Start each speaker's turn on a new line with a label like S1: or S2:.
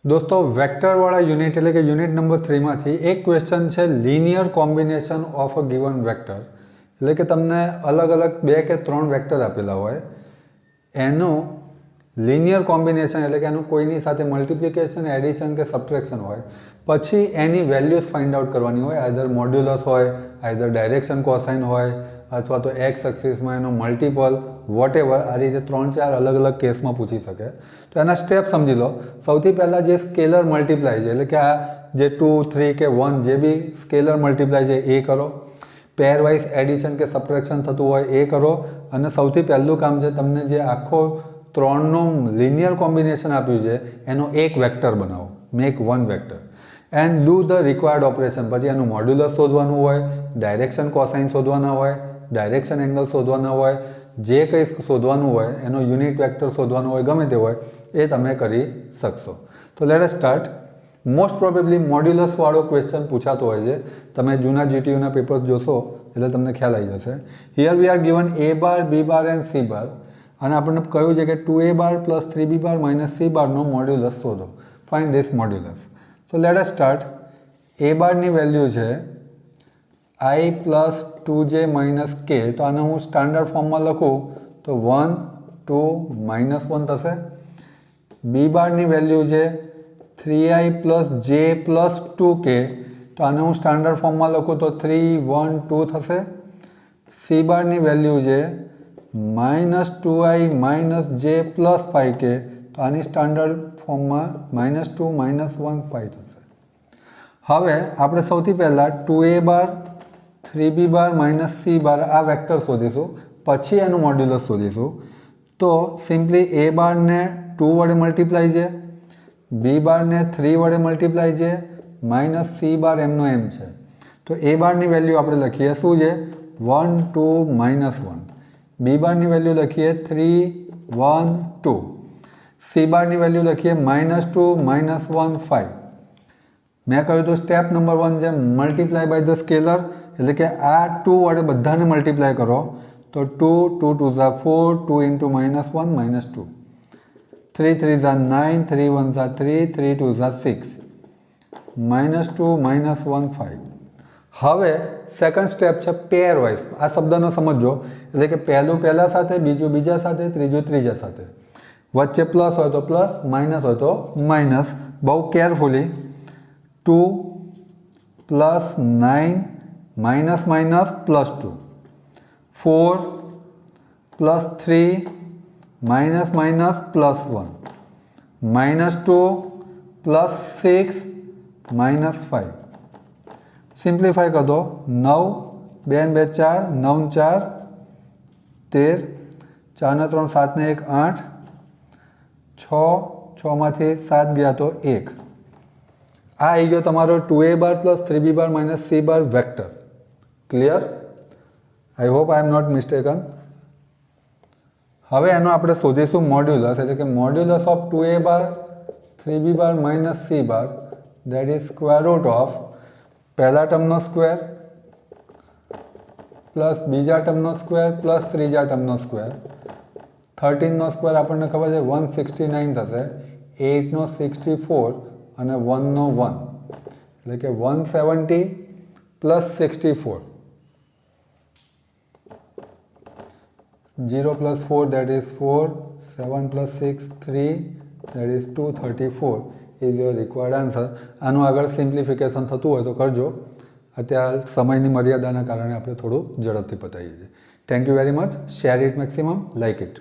S1: दोस्तों वेक्टरवाળા યુનિટ એટલે કે યુનિટ નંબર 3 માંથી એક ક્વેશ્ચન છે linear combination of a given vector એટલે કે તમને અલગ અલગ બે કે ત્રણ વેક્ટર આપેલા હોય એનો લિનિયર કોમ્બિનેશન એટલે કે એનું કોઈની સાથે મલ્ટિપ્લિકેશન એડિશન કે સબટ્રેક્શન હોય પછી એની વેલ્યુઝ ફાઇન્ડ આઉટ કરવાની હોય આઈધર મોડ્યુલસ હોય આઈધર ડાયરેક્શન કોસાઇન હોય અથવા તો એક્સ એક્સિસમાં એનો મલ્ટિપલ વોટેવર આ રીતે 3-4 અલગ અલગ કેસમાં પૂછી શકે તો એના સ્ટેપ સમજી લો સૌથી પહેલાં જે સ્કેલર મલ્ટીપ્લાય છે એટલે કે આ જે 2 3 કે 1 જે બી સ્કેલર મલ્ટીપ્લાય છે એ કરો પેરવાઇઝ એડિશન કે સબટ્રેક્શન થતું હોય એ કરો અને સૌથી પહેલું કામ છે તમને જે આખો ત્રણનું લિનિયર કોમ્બિનેશન આપ્યું છે એનો એક વેક્ટર બનાવો make one vector and do the required operation પછી એનું મોડ્યુલસ શોધવાનું હોય ડાયરેક્શન કોસાઇન શોધવાના હોય ડાયરેક્શન એંગલ શોધવાના હોય જે કંઈ શોધવાનું હોય એનો યુનિટ વેક્ટર શોધવાનો હોય ગમે તે હોય એ તમે કરી શકશો તો let us start most probably મોડ્યુલસવાળો ક્વેશ્ચન પૂછાતો હોય છે તમે જૂના જીટીયુના પેપર્સ જોશો એટલે તમને ખ્યાલ આવી જશે here we are given a bar b bar and c bar અને આપણને કહ્યું છે કે 2a bar plus 3b bar minus c બારનો મોડ્યુલસ શોધો ફાઇન્ડ ધીસ મોડ્યુલસ તો લેટ અસ સ્ટાર્ટ એ બારની વેલ્યુ છે i પ્લસ 2j માઇનસ કે તો આને હું સ્ટાન્ડર્ડ ફોર્મમાં લખું તો 1 2 માઇનસ 1 થશે બી બારની વેલ્યુ છે 3i પ્લસ જે પ્લસ 2k તો આને હું સ્ટાન્ડર્ડ ફોર્મમાં લખું તો 3 1 2 થશે સી બારની વેલ્યુ છે માઇનસ 2i માઇનસ જે પ્લસ 5k તો આની સ્ટાન્ડર્ડ ફોર્મમાં માઇનસ 2 માઇનસ 1 5 થશે હવે આપણે સૌથી પહેલાં 2a bar 3b bar minus C બાર આ વેક્ટર શોધીશું પછી એનું મોડ્યુલસ શોધીશું તો સિમ્પલી એ બારને 2 વડે મલ્ટીપ્લાય છે બી બારને 3 વડે મલ્ટીપ્લાય છે માઇનસ સી બાર એમનો એમ છે તો એ બારની વેલ્યુ આપણે લખીએ શું છે 1 2 માઇનસ 1 બી બારની વેલ્યુ લખીએ 3 1 2 સી બારની વેલ્યુ લખીએ માઇનસ 2 માઇનસ 1 5 મેં કહ્યું તો સ્ટેપ નંબર 1 છે મલ્ટીપ્લાય બાય ધ સ્કેલર એટલે કે આ 2 વડે બધાને મલ્ટીપ્લાય કરો તો 2 2 2 Jha 4 2 into minus 1 minus 2 3 3 Jha 9 3 1 Jha 3 3 2 Jha 6 minus 2 minus 1 5 હવે સેકન્ડ સ્ટેપ છે પેર વાઇઝ આ શબ્દનો સમજો એટલે કે પહેલું પહેલા સાથે બીજું બીજા સાથે ત્રીજું ત્રીજા સાથે વચ્ચે પ્લસ હોય તો પ્લસ માઇનસ હોય તો માઇનસ બહુ carefully 2 plus 9 minus minus plus 2 4 plus 3 minus minus plus 1 minus 2 plus 6 minus 5 simplify કરો 9 2 2 4 9 4 13 4 ને 3 7 ને 1 8 6 6 માંથી 7 ગયા તો 1 આ આવી ગયો તમારો 2a bar plus 3b bar minus C bar vector clear I hope I am not mistaken હવે એનો આપણે શોધીશું મોડ્યુલસ એટલે કે modulus of 2a bar 3b bar minus C bar that is square root of પહેલા ટર્મનો square plus બીજા ટર્મનો square plus ત્રીજા ટર્મનો સ્ક્વેર 13નો સ્ક્વેર આપણને ખબર છે 169 થશે 8નો 64 અને 1નો 1 એટલે કે 170 plus 64 0 plus 4 that is 4 7 plus 6 3 that is 234 is your required answer આનું આગળ સિમ્પ્લિફિકેશન થતું હોય તો કરજો અત્યારે સમયની મર્યાદાના કારણે આપણે થોડું ઝડપથી પતાવીએ છીએ thank you very much share it maximum like it